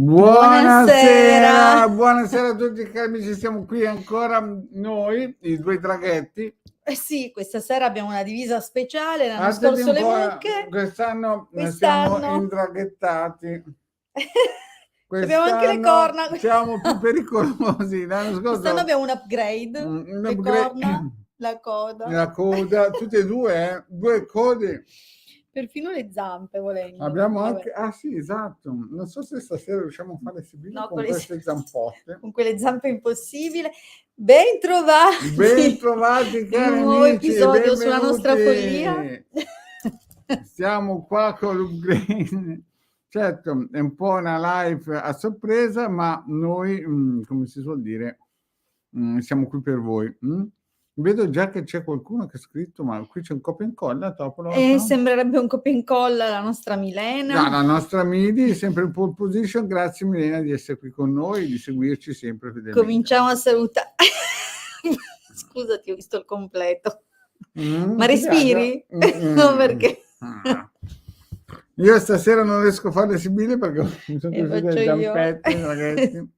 Buonasera. Buonasera a tutti cari amici, siamo qui ancora noi, i due draghetti. Sì, questa sera abbiamo una divisa speciale, l'anno Attenti scorso un le po', mucche, quest'anno siamo quest'anno indraghettati. abbiamo anche le Quest'anno corna. siamo più pericolosi. L'anno scorso Quest'anno abbiamo un upgrade, le corna, la coda. La coda, tutte e due, due code. Perfino le zampe, volendo. Abbiamo Vabbè. anche, ah sì, esatto. Non so se stasera riusciamo a fare sibili No, con queste zampotte. Con quelle zampe impossibile. Ben trovati. Ben trovati cari in un nuovo amici, episodio sulla nostra follia. Siamo qua con l'upgrade. Certo, è un po' una live a sorpresa, ma noi, come si suol dire, siamo qui per voi. Vedo già che c'è qualcuno che ha scritto, ma qui c'è un copia e incolla. Sembrerebbe un copia e incolla la nostra Milena. No, la nostra Midi, sempre in pole position. Grazie Milena di essere qui con noi, di seguirci sempre fedelmente. Cominciamo a salutare. Scusa, ti ho visto il completo. Ma respiri? No, perché? Io stasera non riesco a fare le sibille perché mi sono piaciute le zampette, ragazzi.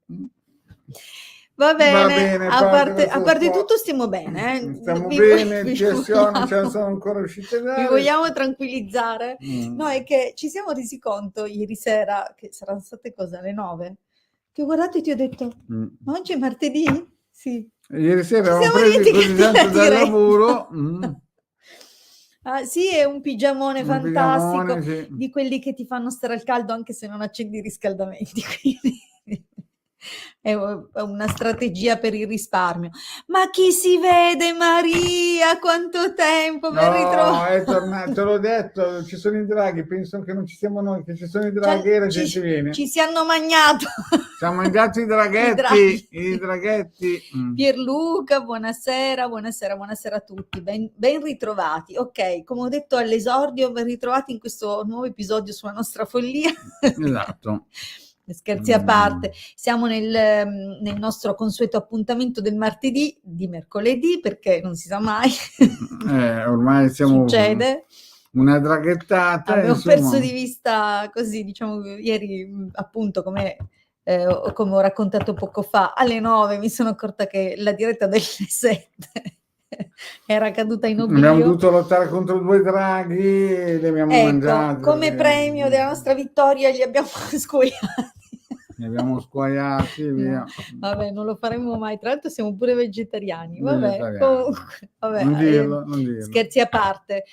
Va bene, a parte tutto stiamo bene. Stiamo bene, il TSO non ce ne sono ancora uscite dare. Vi vogliamo tranquillizzare? No, è che ci siamo resi conto ieri sera, che saranno state cose alle 9, che ho guardato e ti ho detto, ma oggi è martedì? Sì. Ieri sera eravamo presi così tanto dal lavoro. Ah, sì, è un pigiamone fantastico, sì, di quelli che ti fanno stare al caldo anche se non accendi i riscaldamenti, quindi è una strategia per il risparmio. Ma chi si vede, Maria? Quanto tempo per ritrovare? È tornato, te l'ho detto, ci sono i draghi, penso che non ci siamo noi, che ci sono i draghi e la gente viene. Ci si hanno mangiato. Ci hanno mangiato i draghetti, i draghetti. Pierluca, buonasera a tutti, ben ritrovati. Ok, come ho detto all'esordio, ben ritrovati in questo nuovo episodio sulla nostra follia. Esatto. Scherzi a parte, siamo nel nostro consueto appuntamento del martedì, di mercoledì, perché non si sa mai. Ormai siamo... Succede. Una draghettata. Abbiamo perso di vista, così, diciamo, ieri appunto come ho raccontato poco fa, alle 9 mi sono accorta che la diretta delle 7 era caduta in oblio. Abbiamo dovuto lottare contro due draghi e li abbiamo mangiati. Come premio della nostra vittoria li abbiamo scuoiati. Li abbiamo scuoiati via. Vabbè, non lo faremo mai. Tra l'altro siamo pure vegetariani. Vabbè, comunque, vabbè, non dirlo. Scherzi a parte.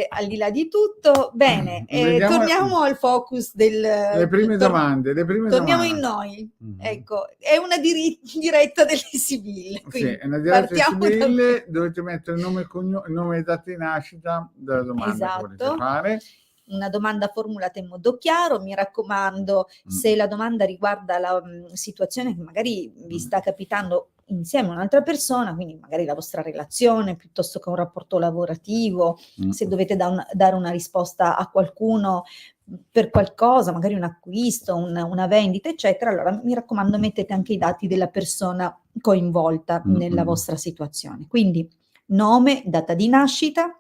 Al di là di tutto, bene, torniamo al focus le prime domande. Torniamo in noi. Ecco, è una diretta delle sibille. Sì, è una diretta delle sibille, dovete mettere nome e data di nascita della domanda che volete fare. Una domanda formulata in modo chiaro, mi raccomando, se la domanda riguarda la situazione che magari vi sta capitando insieme a un'altra persona, quindi magari la vostra relazione piuttosto che un rapporto lavorativo, se dovete dare una risposta a qualcuno per qualcosa, magari un acquisto, una vendita, eccetera, allora mi raccomando mettete anche i dati della persona coinvolta nella vostra situazione. Quindi nome, data di nascita.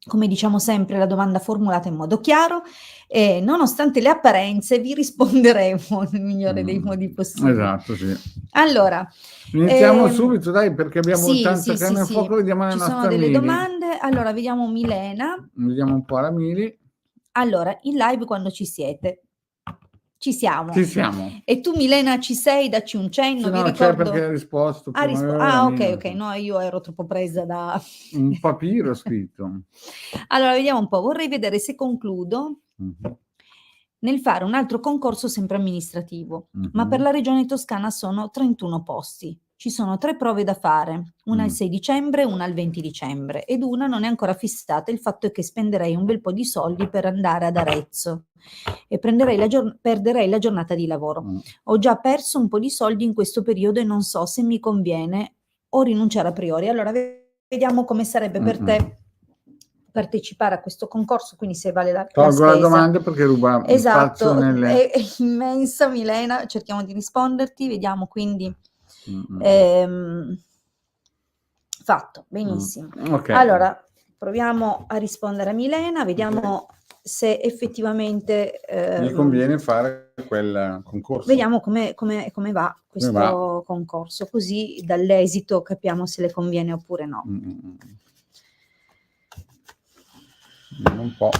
Come diciamo sempre, la domanda formulata in modo chiaro e nonostante le apparenze vi risponderemo nel migliore dei modi possibili. Esatto, sì. Allora, iniziamo subito, dai, perché abbiamo tanta carne a fuoco, vediamo la nostra Ci sono delle domande. Allora, vediamo Milena. Vediamo un po' la Mili. Allora, in live quando ci siete? Ci siamo. Ci siamo. E tu Milena ci sei? Dacci un cenno. No, c'è perché ha risposto. Ok, no, io ero troppo presa da... Un papiro scritto. Allora, vediamo un po'. Vorrei vedere se concludo nel fare un altro concorso sempre amministrativo, ma per la regione Toscana sono 31 posti. Ci sono 3 prove da fare, una il 6 dicembre, una il 20 dicembre ed una non è ancora fissata. Il fatto è che spenderei un bel po' di soldi per andare ad Arezzo e perderei la giornata di lavoro. Ho già perso un po' di soldi in questo periodo e non so se mi conviene o rinunciare a priori. Allora vediamo come sarebbe per te partecipare a questo concorso, quindi se vale la spesa. La domanda perché ruba spazio nelle... È immensa Milena, cerchiamo di risponderti, vediamo quindi. Fatto, benissimo. Okay. Allora, proviamo a rispondere a Milena, vediamo se effettivamente Mi conviene fare quel concorso. vediamo come va questo concorso, così dall'esito capiamo se le conviene oppure no. Vediamo un po'.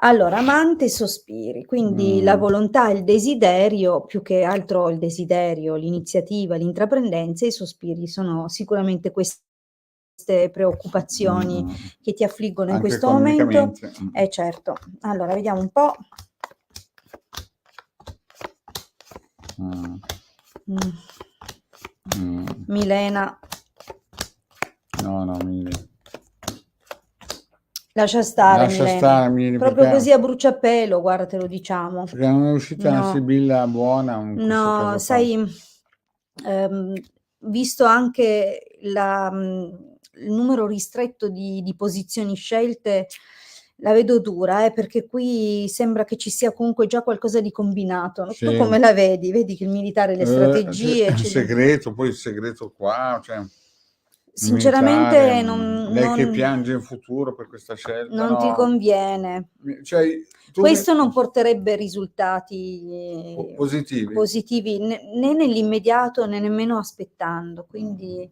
Allora, amante e sospiri, quindi la volontà, il desiderio, più che altro il desiderio, l'iniziativa, l'intraprendenza, e i sospiri sono sicuramente queste preoccupazioni che ti affliggono in Anche questo momento. economicamente. Certo. Allora, vediamo un po'. Milena. No, Milena. Lascia stare, Lascia Milena. stare, Milena, Proprio perché- così a bruciapelo, guarda, te lo diciamo. Perché non è uscita una sibilla buona in questo caso No, qua. sai, visto anche il numero ristretto di posizioni scelte, la vedo dura, perché qui sembra che ci sia comunque già qualcosa di combinato. Sì. Tu come la vedi? Vedi che il militare, le strategie... Il segreto, poi il segreto qua, cioè... Sinceramente militare, lei che piange in futuro per questa scelta, non ti conviene. Cioè, Questo non porterebbe risultati positivi né nell'immediato né nemmeno aspettando, quindi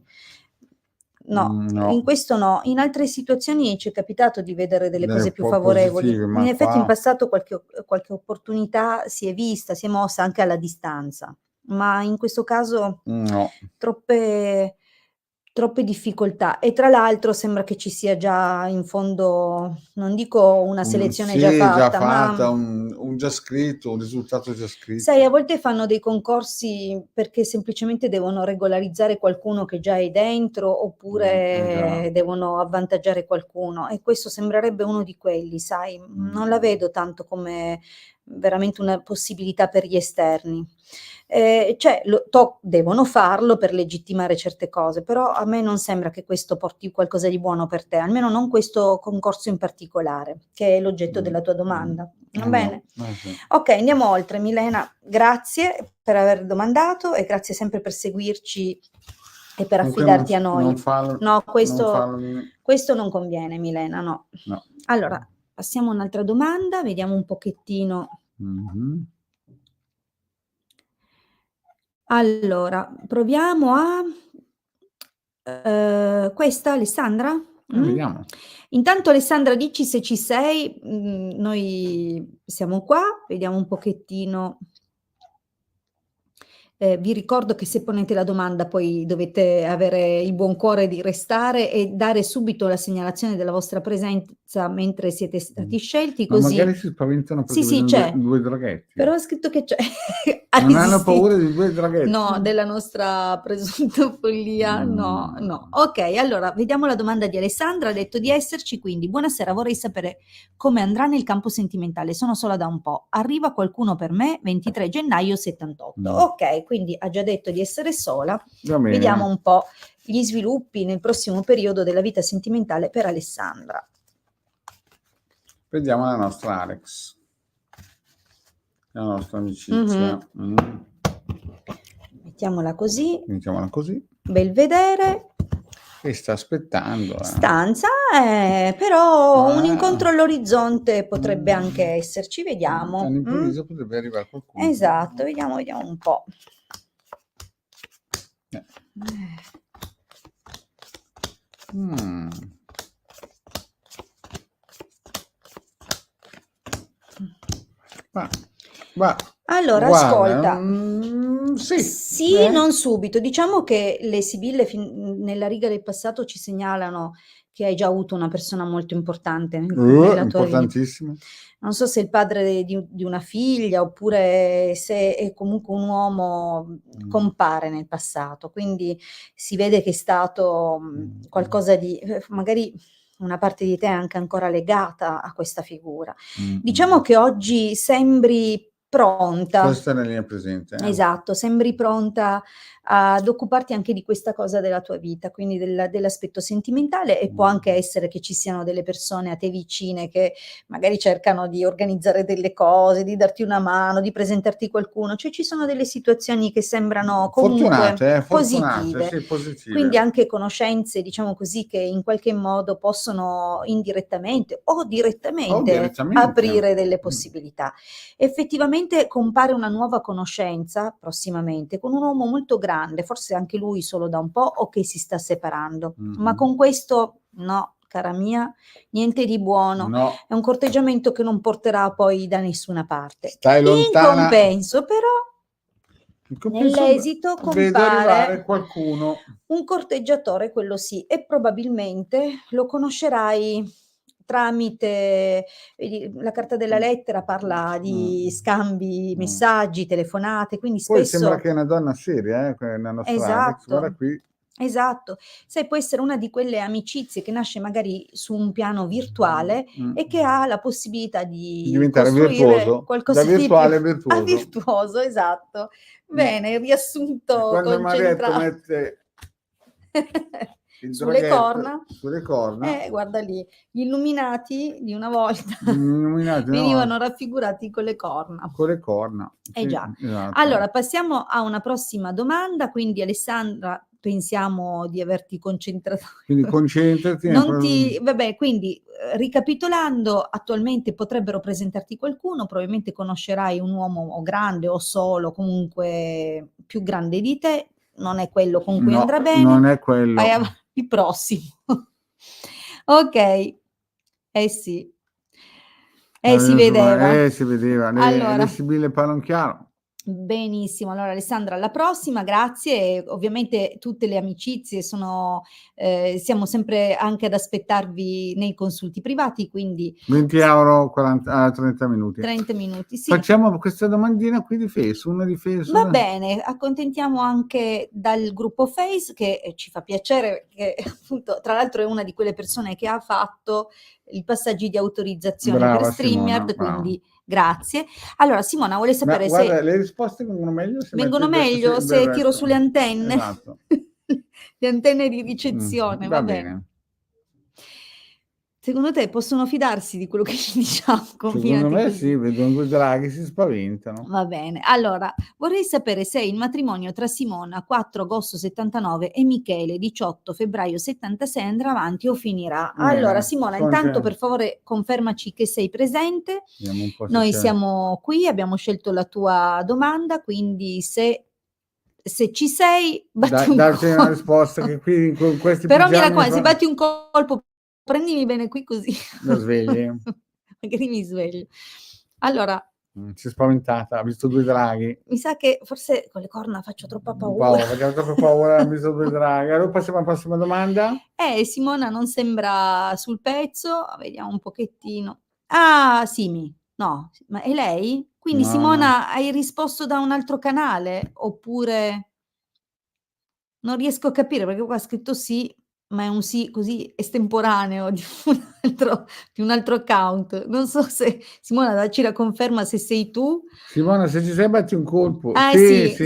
no, in questo no. In altre situazioni ci è capitato di vedere delle cose più favorevoli. In effetti in passato qualche opportunità si è vista, si è mossa anche alla distanza, ma in questo caso no. Troppe difficoltà, e tra l'altro sembra che ci sia già in fondo, non dico una selezione già fatta, ma un già scritto, un risultato già scritto. Sai, a volte fanno dei concorsi perché semplicemente devono regolarizzare qualcuno che già è dentro, oppure devono avvantaggiare qualcuno, e questo sembrerebbe uno di quelli, sai, non la vedo tanto come veramente una possibilità per gli esterni. Cioè, devono farlo per legittimare certe cose, però a me non sembra che questo porti qualcosa di buono per te, almeno non questo concorso in particolare, che è l'oggetto della tua domanda. Va bene? Sì. Ok, andiamo oltre. Milena, grazie per aver domandato e grazie sempre per seguirci e per affidarti a noi. Questo non conviene, Milena, no. Allora, passiamo a un'altra domanda, vediamo un pochettino. Allora, proviamo a questa, Alessandra? Vediamo. Intanto, Alessandra, dici se ci sei, noi siamo qua, vediamo un pochettino. Vi ricordo che se ponete la domanda poi dovete avere il buon cuore di restare e dare subito la segnalazione della vostra presenza mentre siete stati scelti, Ma così... magari si spaventano perché Sì, c'è. Due draghetti. Però è scritto che c'è. Non hanno paura di due draghetti? No, della nostra presunta follia, no. Ok, allora, vediamo la domanda di Alessandra, ha detto di esserci, quindi buonasera, vorrei sapere come andrà nel campo sentimentale, sono sola da un po', arriva qualcuno per me, 23 gennaio 78. Ok, quindi ha già detto di essere sola, vediamo un po' gli sviluppi nel prossimo periodo della vita sentimentale per Alessandra. Vediamo la nostra Alex, la nostra amicizia. Mettiamola così. Belvedere. E sta aspettando. Stanza, però un incontro all'orizzonte potrebbe anche esserci, vediamo. All'improvviso potrebbe arrivare qualcuno. Esatto, vediamo un po'. Allora, guarda, ascolta. Sì, non subito. Diciamo che le sibille nella riga del passato ci segnalano che hai già avuto una persona molto importante nella tua vita. Non so se è il padre di una figlia, oppure se è comunque un uomo compare nel passato, quindi si vede che è stato qualcosa di... magari una parte di te è anche ancora legata a questa figura. Diciamo che oggi sembri pronta. Questa è la linea presente. Esatto, sembri pronta ad occuparti anche di questa cosa della tua vita, quindi dell'aspetto sentimentale, e può anche essere che ci siano delle persone a te vicine che magari cercano di organizzare delle cose, di darti una mano, di presentarti qualcuno, cioè ci sono delle situazioni che sembrano comunque Fortunate, positive. sì, positive. Quindi anche conoscenze, diciamo così, che in qualche modo possono indirettamente o direttamente aprire delle possibilità. Effettivamente compare una nuova conoscenza prossimamente con un uomo molto grande, forse anche lui solo da un po' o che si sta separando, ma con questo no, cara mia, niente di buono. No, È un corteggiamento che non porterà poi da nessuna parte. stai lontana. In compenso, però, nell'esito vedo arrivare compare qualcuno. un corteggiatore, quello sì, e probabilmente lo conoscerai tramite, vedi, la carta della lettera parla di scambi, messaggi, telefonate, quindi Poi sembra spesso che è una donna seria, nella nostra Alex, guarda esatto, qui. esatto. Sai, può essere una di quelle amicizie che nasce magari su un piano virtuale e che ha la possibilità di diventare costruire virtuoso, qualcosa da virtuale di più a virtuoso. virtuoso, esatto. Bene, riassunto Quando Marietto concentrato. mette il Sulle draghetto corna, guarda lì, gli illuminati di una volta illuminati, venivano raffigurati con le corna. con le corna. Eh già. Esatto. Allora, passiamo a una prossima domanda, quindi Alessandra, pensiamo di averti concentrato. Quindi concentrati. Vabbè, quindi ricapitolando, attualmente potrebbero presentarti qualcuno, probabilmente conoscerai un uomo o grande o solo, comunque più grande di te, non è quello con cui andrà bene. Non è quello. Vai il prossimo. Ok, eh sì. Si vedeva. Si vedeva. Allora. Le Sibille Palonchiaro. Benissimo, allora Alessandra, alla prossima, grazie. E ovviamente tutte le amicizie sono, siamo sempre anche ad aspettarvi nei consulti privati, quindi 20 euro 30 minuti. 30 minuti, sì. Facciamo questa domandina qui di Face, una di Face. Va bene, accontentiamo anche dal gruppo Face, che ci fa piacere, che appunto tra l'altro è una di quelle persone che ha fatto i passaggi di autorizzazione per StreamYard, quindi grazie. Allora Simona vuole sapere guarda, se le risposte vengono meglio se tiro sulle antenne. Esatto. Le antenne di ricezione, va bene. Secondo te possono fidarsi di quello che ci diciamo? Secondo me sì, vedono due draghi, si spaventano. Va bene. Allora, vorrei sapere se il matrimonio tra Simona 4 agosto 79 e Michele 18 febbraio 76 andrà avanti o finirà. Allora Simona, intanto per favore confermaci che sei presente. Noi siamo qui, abbiamo scelto la tua domanda, quindi se ci sei, batti darci una risposta che qui con questi però mi raccomando, se batti un colpo prendimi bene qui così lo svegli. Magari mi sveglio. Allora, si è spaventata, ha visto due draghi. Mi sa che forse con le corna faccio troppa paura. Facciamo troppa paura, ha visto due draghi. Allora passiamo alla prossima domanda. Simona non sembra sul pezzo, vediamo un pochettino. Ah, Simi, no, ma è lei? Quindi Simona, hai risposto da un altro canale oppure non riesco a capire perché qua ha scritto sì, ma è un sì così estemporaneo di un altro account. Non so se Simona dacci la conferma se sei tu. Simona, se ci sei batti un colpo. Ah sì.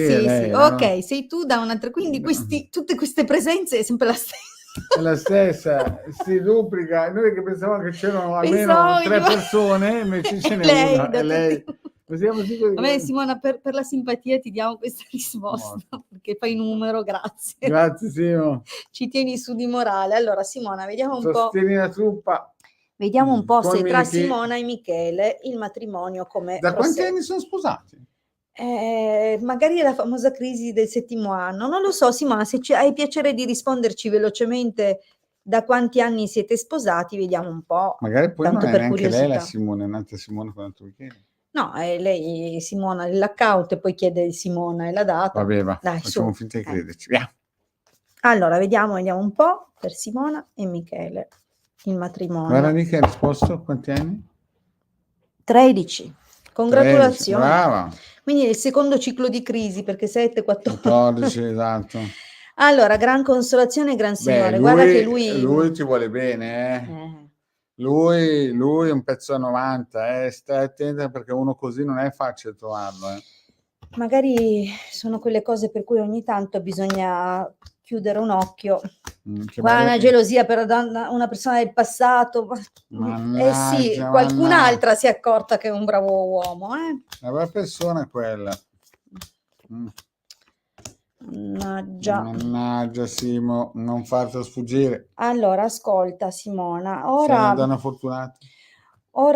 Ok, sei tu da un'altra. Quindi tutte queste presenze è sempre la stessa. È la stessa, si duplica. Noi che pensavamo che c'erano almeno 3 persone, invece ce n'è una. È lei. Vabbè Simona, per la simpatia ti diamo questa risposta, perché fai numero, grazie. Grazie Simo. Ci tieni su di morale. Allora Simona, vediamo un po'. Sostieni la truppa. Vediamo un po' se tra Simona e Michele il matrimonio come da quanti anni sono sposati? Magari è la famosa crisi del 7° anno. Non lo so Simona, se hai piacere di risponderci velocemente da quanti anni siete sposati, vediamo un po'. Magari poi non è neanche lei la Simona, è nata Simona con l'altro Michele. No, è lei Simona l'account e poi chiede Simona e la data. Vabbè, va. Dai, facciamo finta di crederci, via. Allora, vediamo un po' per Simona e Michele il matrimonio. Guarda lì che hai risposto, quanti anni? 13. Congratulazioni. 13, brava. Quindi è il secondo ciclo di crisi, perché 7, 14, esatto. Allora, gran consolazione, gran signore. Guarda che lui ti vuole bene, Lui è un pezzo a 90, stai attenta perché uno così non è facile trovarlo. Magari sono quelle cose per cui ogni tanto bisogna chiudere un occhio. Che Qua una magari... gelosia per una persona del passato. Eh sì, Mannaggia, qualcun'altra si è accorta che è un bravo uomo, eh? Una bella persona quella. Mannaggia Simo, non fartelo sfuggire. Allora, ascolta Simona, Sei una ora donna fortunata.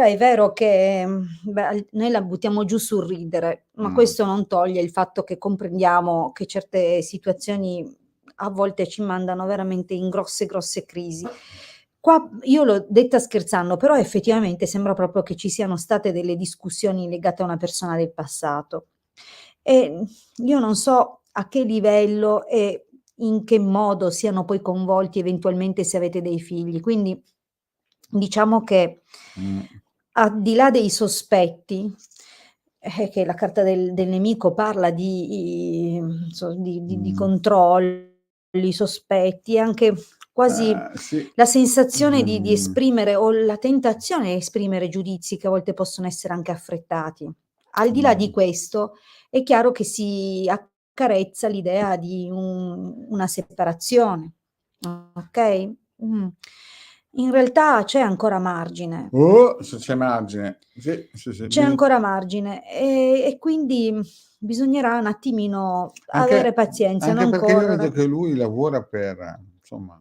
è vero che noi la buttiamo giù sul ridere, ma questo non toglie il fatto che comprendiamo che certe situazioni a volte ci mandano veramente in grosse, grosse crisi. Qua io l'ho detta scherzando, però effettivamente sembra proprio che ci siano state delle discussioni legate a una persona del passato. E io non so a che livello e in che modo siano poi coinvolti eventualmente se avete dei figli. Quindi diciamo che al di là dei sospetti, che la carta del nemico parla di di controlli, sospetti e anche quasi Sì. la sensazione di esprimere o la tentazione di esprimere giudizi che a volte possono essere anche affrettati. Al di là di questo, è chiaro che si accarezza l'idea di una separazione, okay? In realtà c'è ancora margine. Se c'è margine. Sì. C'è ancora margine, e quindi bisognerà un attimino avere pazienza, Anche non perché io vedo correre. che lui lavora per, insomma...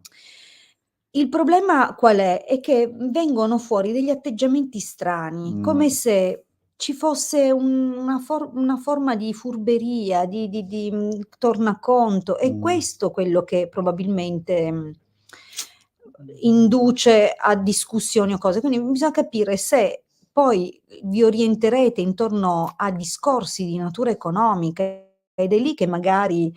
Il problema qual è? È che vengono fuori degli atteggiamenti strani, come se ci fosse una forma di furberia, di tornaconto. È questo quello che probabilmente, induce a discussioni o cose. Quindi bisogna capire se poi vi orienterete intorno a discorsi di natura economica ed è lì che magari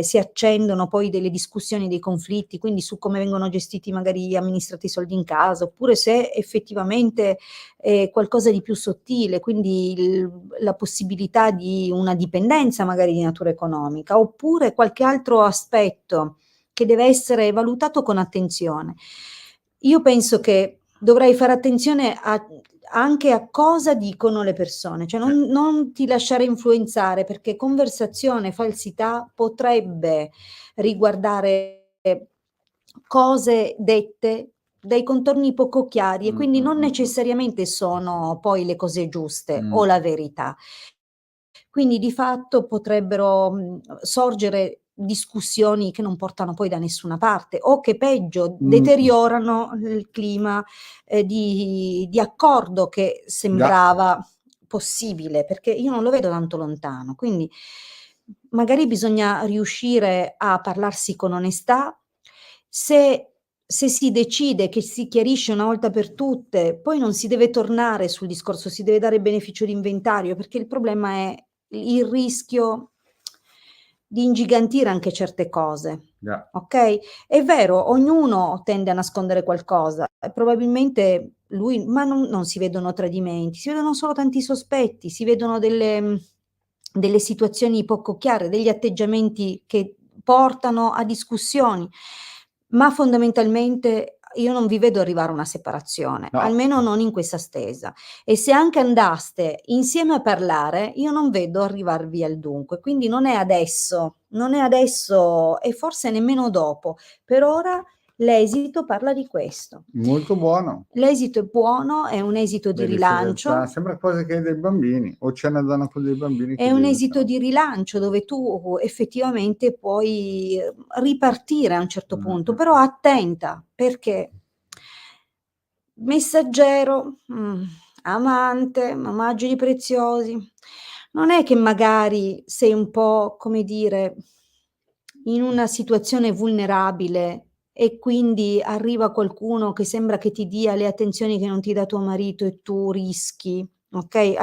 si accendono poi delle discussioni, dei conflitti, quindi su come vengono gestiti magari amministrati i soldi in casa, oppure se effettivamente è qualcosa di più sottile, quindi la possibilità di una dipendenza magari di natura economica, oppure qualche altro aspetto che deve essere valutato con attenzione. Io penso che dovrai fare attenzione anche a cosa dicono le persone, cioè non ti lasciare influenzare, perché conversazione, falsità potrebbe riguardare cose dette dai contorni poco chiari e quindi non necessariamente sono poi le cose giuste o la verità. Quindi di fatto potrebbero sorgere discussioni che non portano poi da nessuna parte o che peggio deteriorano il clima di accordo che sembrava possibile, perché io non lo vedo tanto lontano. Quindi magari bisogna riuscire a parlarsi con onestà. Se si decide che si chiarisce una volta per tutte, poi non si deve tornare sul discorso, si deve dare il beneficio d'inventario, perché il problema è il rischio di ingigantire anche certe cose, okay? È vero, ognuno tende a nascondere qualcosa e probabilmente lui ma non si vedono tradimenti, si vedono solo tanti sospetti, si vedono delle situazioni poco chiare, degli atteggiamenti che portano a discussioni, ma fondamentalmente io non vi vedo arrivare a una separazione, almeno non in questa stesa. E se anche andaste insieme a parlare, io non vedo arrivarvi al dunque. Quindi non è adesso e forse nemmeno dopo. Per ora l'esito parla di questo. Molto buono. L'esito è buono, è un esito di rilancio. Sembra quasi che hai dei bambini, o c'è una donna con dei bambini. È un esito di rilancio dove tu effettivamente puoi ripartire a un certo punto, però attenta perché messaggero, amante, mamaggi preziosi, non è che magari sei un po', come dire, in una situazione vulnerabile e quindi arriva qualcuno che sembra che ti dia le attenzioni che non ti dà tuo marito e tu rischi, okay?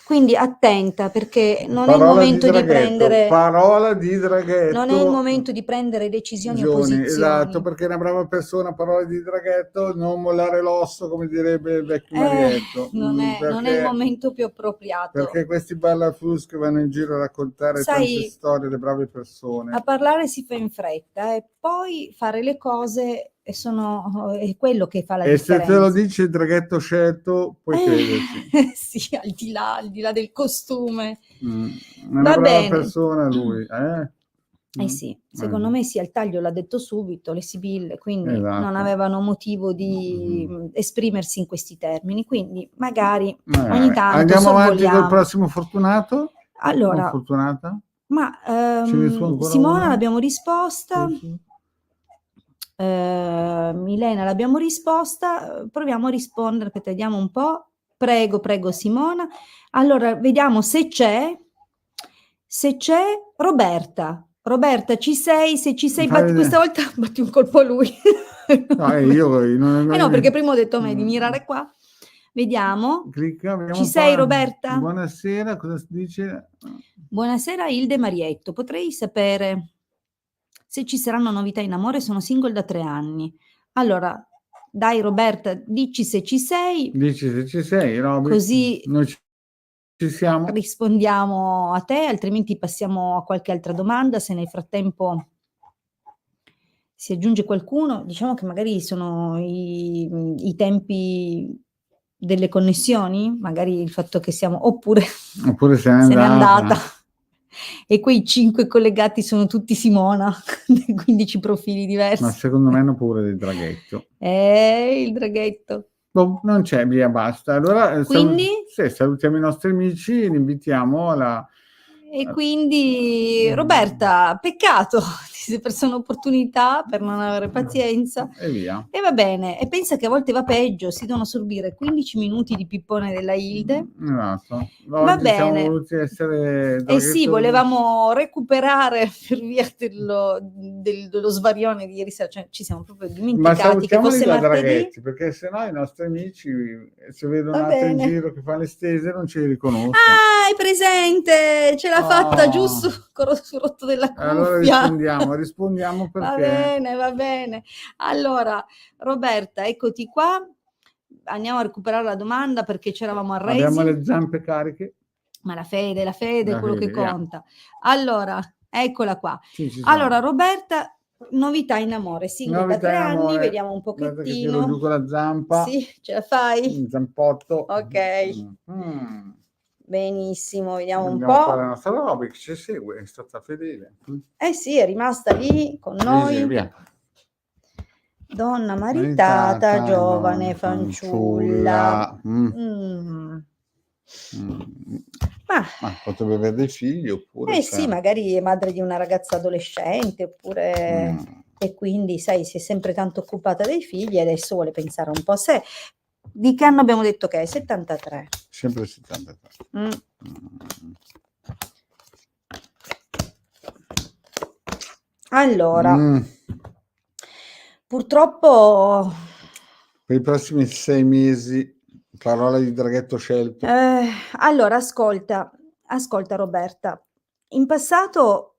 Quindi attenta perché non è il momento di prendere Parola di draghetto. non è il momento di prendere decisioni o posizioni. Esatto, perché è una brava persona, parola di draghetto, non mollare l'osso, come direbbe il vecchio Marietto. Non è il momento più appropriato. Perché questi ballaflus che vanno in giro a raccontare tante storie, le brave persone. A parlare si fa in fretta e poi fare le cose è quello che fa la E se te lo differenza. dice il draghetto scelto, puoi crederci. Sì, al di là del costume. È una Va brava bene. persona lui, eh? Sì, secondo me sì, al taglio l'ha detto subito, le sibille, quindi non Esatto. avevano motivo di esprimersi in questi termini, quindi magari ogni Magari. tanto Andiamo avanti col sorvoliamo. prossimo fortunato o Allora, fortunata? ma Ce ne su ancora Simona uno? l'abbiamo risposta, Sì, sì. Milena l'abbiamo risposta, proviamo a rispondere, aspetta, vediamo un po'. Prego, prego Simona. Allora, vediamo se c'è Roberta. Roberta, ci sei? Se ci sei, Fai questa vedere. volta batti un colpo a lui. No, io non No, perché prima ho detto a me di Mm. mirare qua. Vediamo. Clicca, Ci vediamo sei qua. Roberta? Buonasera, cosa si dice? Buonasera Ilde Marietto, potrei sapere se ci saranno novità in amore, sono single da 3 anni. Allora, dai Roberta, dici se ci sei, Dici se ci sei, Roby. così Noi ci siamo. rispondiamo a te, altrimenti passiamo a qualche altra domanda, se nel frattempo si aggiunge qualcuno. Diciamo che magari sono i tempi delle connessioni, magari il fatto che siamo, oppure Oppure se n'è se n'è andata. andata e quei 5 collegati sono tutti Simona, 15 profili diversi. Ma secondo me hanno paura del draghetto. Il draghetto. Boh, non c'è, via, basta. Allora Quindi? salutiamo i nostri amici e li invitiamo alla... E quindi Roberta, peccato, ti sei persa un'opportunità per non avere pazienza. E via. E va bene, e pensa che a volte va peggio, si devono sorbire 15 minuti di pippone della Hilde. Esatto. Va Oggi siamo bene. voluti essere Eh sì, draghetto- volevamo recuperare per via dello svarione di ieri sera, cioè ci siamo proprio Ma dimenticati che salutiamoli fosse da martedì. draghetti, perché sennò i nostri amici, se vedono Va altri in bene. giro che fanno le stese, non ci riconoscono. Ah, hai presente? Ce l'ha fatta Oh. giusto sul rotto della cuffia. Allora rispondiamo Va perché... bene, va bene. Allora, Roberta, eccoti qua. Andiamo a recuperare la domanda perché c'eravamo arresi. Abbiamo le zampe cariche. Ma la fede è quello che via. conta. Allora, eccola qua. Sì, ci Allora, sono. Roberta, novità in amore, single da Novità 3 in anni, amore. vediamo un Guarda che tiro giù pochettino. con la zampa. Sì, ce la fai? Un zampotto. Ok. Benissimo, vediamo un Andiamo a fare la po'. nostra roba che ci segue, è stata fedele. Eh sì, è rimasta lì con Sì, noi. via. Donna maritata, giovane fanciulla. Ma potrebbe avere dei figli oppure... Sì, magari è madre di una ragazza adolescente oppure... E quindi, sai, si è sempre tanto occupata dei figli e adesso vuole pensare un po' a sé. Di che anno abbiamo detto che è? 73. Sempre 73. Allora, purtroppo... Per i prossimi 6 mesi, parola di draghetto scelto. Allora, ascolta Roberta, in passato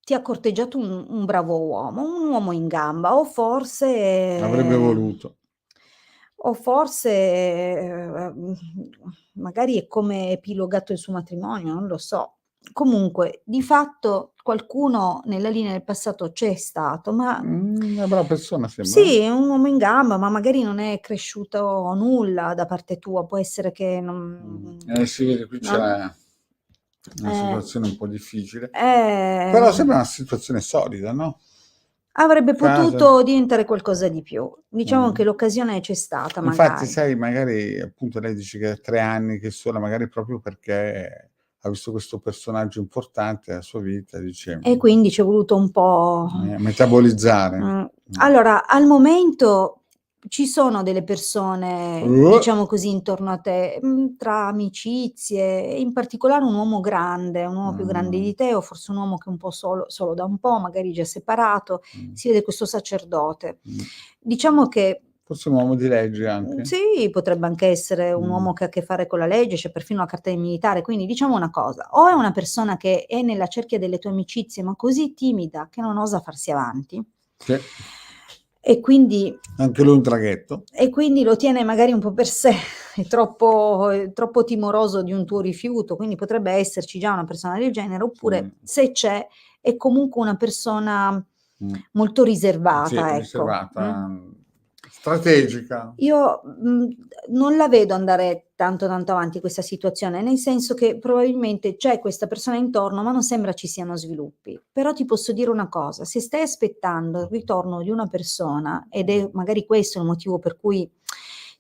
ti ha corteggiato un bravo uomo, un uomo in gamba, o forse... Avrebbe voluto. O forse magari è come epilogato il suo matrimonio, non lo so. Comunque, di fatto qualcuno nella linea del passato c'è stato, ma Una brava persona sembra. sì, è un uomo in gamba, ma magari non è cresciuto nulla da parte tua, può essere che non... Si vede qui no? c'è una situazione un po' difficile. Però Però sembra una situazione solida, no? avrebbe Casa. potuto diventare qualcosa di più. Diciamo che l'occasione c'è stata, Infatti, magari. sai, magari appunto lei dice che ha 3 anni che sola, magari proprio perché ha visto questo personaggio importante nella sua vita, dice... E quindi ci è voluto un po'... metabolizzare. Allora, al momento ci sono delle persone, diciamo così, intorno a te, tra amicizie, in particolare un uomo grande, un uomo più grande di te, o forse un uomo che è un po' solo da un po', magari già separato, si vede questo sacerdote. Diciamo che... Forse un uomo di legge anche. Sì, potrebbe anche essere un uomo che ha a che fare con la legge, c'è perfino la carta di militare, quindi diciamo una cosa, o è una persona che è nella cerchia delle tue amicizie, ma così timida che non osa farsi avanti. Sì. E quindi anche lui un traghetto. E quindi lo tiene magari un po' per sé, è troppo timoroso di un tuo rifiuto, quindi potrebbe esserci già una persona del genere, oppure se c'è, è comunque una persona molto Sì, riservata, ecco. riservata, strategica. Io non la vedo andare tanto avanti questa situazione, nel senso che probabilmente c'è questa persona intorno, ma non sembra ci siano sviluppi. Però ti posso dire una cosa: se stai aspettando il ritorno di una persona, ed è magari questo il motivo per cui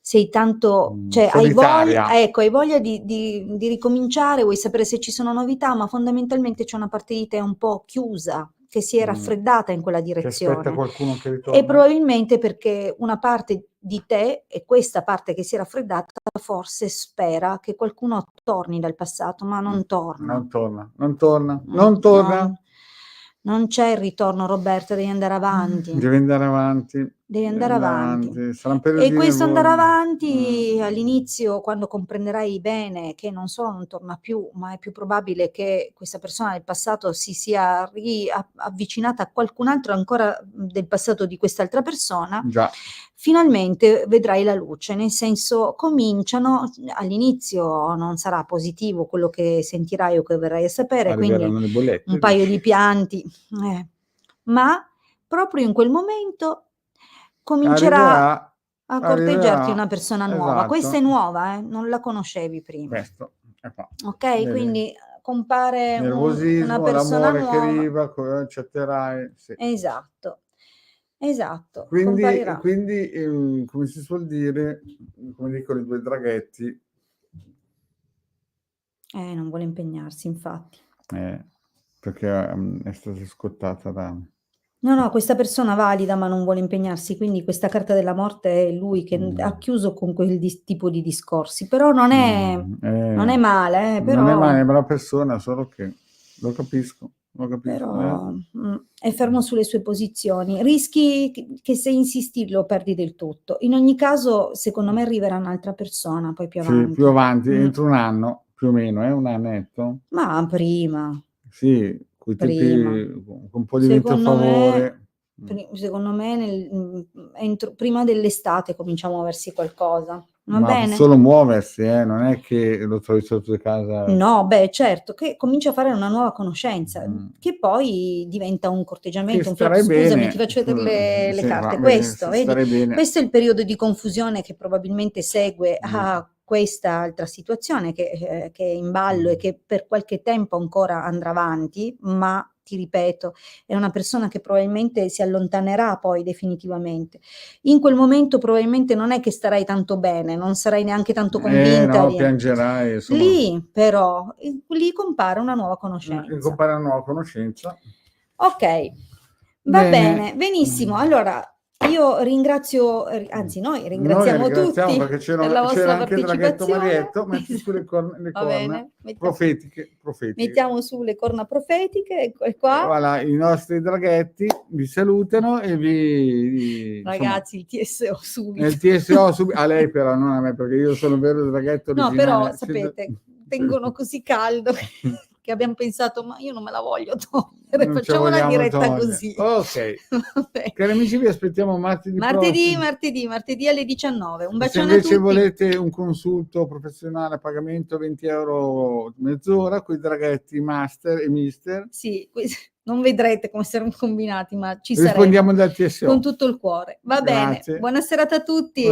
sei tanto, cioè Solitaria. hai voglia di ricominciare, vuoi sapere se ci sono novità, ma fondamentalmente c'è una parte di te un po' chiusa, che si è raffreddata in quella Che aspetta direzione. qualcuno che E ritorna. probabilmente perché una parte di te, e questa parte che si è raffreddata, forse spera che qualcuno torni dal passato, ma non torna. Non torna. Non c'è il ritorno, Roberta, devi andare avanti. Devi andare avanti. Devi andare avanti. Sarà un periodo E questo andare avanti, Mm. all'inizio, quando comprenderai bene che non solo non torna più, ma è più probabile che questa persona del passato si sia avvicinata a qualcun altro ancora del passato di quest'altra persona, Già. finalmente vedrai la luce, nel senso cominciano, all'inizio non sarà positivo quello che sentirai o che verrai a sapere, quindi Arriveranno le bollette. un paio di pianti, ma proprio in quel momento comincerà a corteggiarti una persona nuova. Esatto. Questa è nuova, non la conoscevi prima. Questo è qua. Ok? Vedi? Quindi compare Nervosismo, una persona l'amore nuova. che arriva, accetterai. Sì. Esatto. Quindi, Comparirà. come si suol dire, come dicono i due draghetti, Non vuole impegnarsi, infatti. perché è stata scottata da... No, questa persona valida, ma non vuole impegnarsi, quindi questa carta della morte è lui che ha chiuso con quel tipo di discorsi, però non è male, però... Non è male, è una brava persona, solo che lo capisco. Però è fermo sulle sue posizioni. Rischi che se insisti lo perdi del tutto. In ogni caso, secondo me arriverà un'altra persona poi più avanti. Sì, più avanti, entro un anno, più o meno, un annetto? Ma prima. Sì, con un po' di vento a favore. Secondo me prima dell'estate cominciamo a muoversi qualcosa. Va bene? Solo muoversi, non è che lo trovi sotto di casa. No, beh, certo, che comincia a fare una nuova conoscenza, che poi diventa un corteggiamento, un flop. Scusami, ti faccio vedere le carte. Questo, vedi? Questo è il periodo di confusione che probabilmente segue a questa altra situazione che è in ballo e che per qualche tempo ancora andrà avanti, ma ti ripeto, è una persona che probabilmente si allontanerà poi definitivamente. In quel momento probabilmente non è che starai tanto bene, non sarai neanche tanto convinta. No, piangerai. Insomma. Lì però, lì compare una nuova conoscenza. Ok, va bene, benissimo. Allora, io ringrazio, anzi noi ringraziamo tutti perché c'era la vostra anche il draghetto partecipazione. Marietto, metti su le corna profetiche. Mettiamo su le corna profetiche, ecco qua. Voilà, i nostri draghetti vi salutano e vi... Ragazzi, il TSO subito. Il TSO subito, a lei però, non a me, perché io sono il vero draghetto originale. No, però sapete, tengono così caldo che abbiamo pensato, ma io non me la voglio togliere, facciamo una diretta così. Ok. Cari amici, vi aspettiamo martedì alle 19. Un bacione a tutti. Se invece volete un consulto professionale a pagamento 20 euro mezz'ora con i draghetti master e mister. Sì, non vedrete come siamo combinati, ma ci rispondiamo saremo dal TSO con tutto il cuore. Va bene, buona serata a tutti.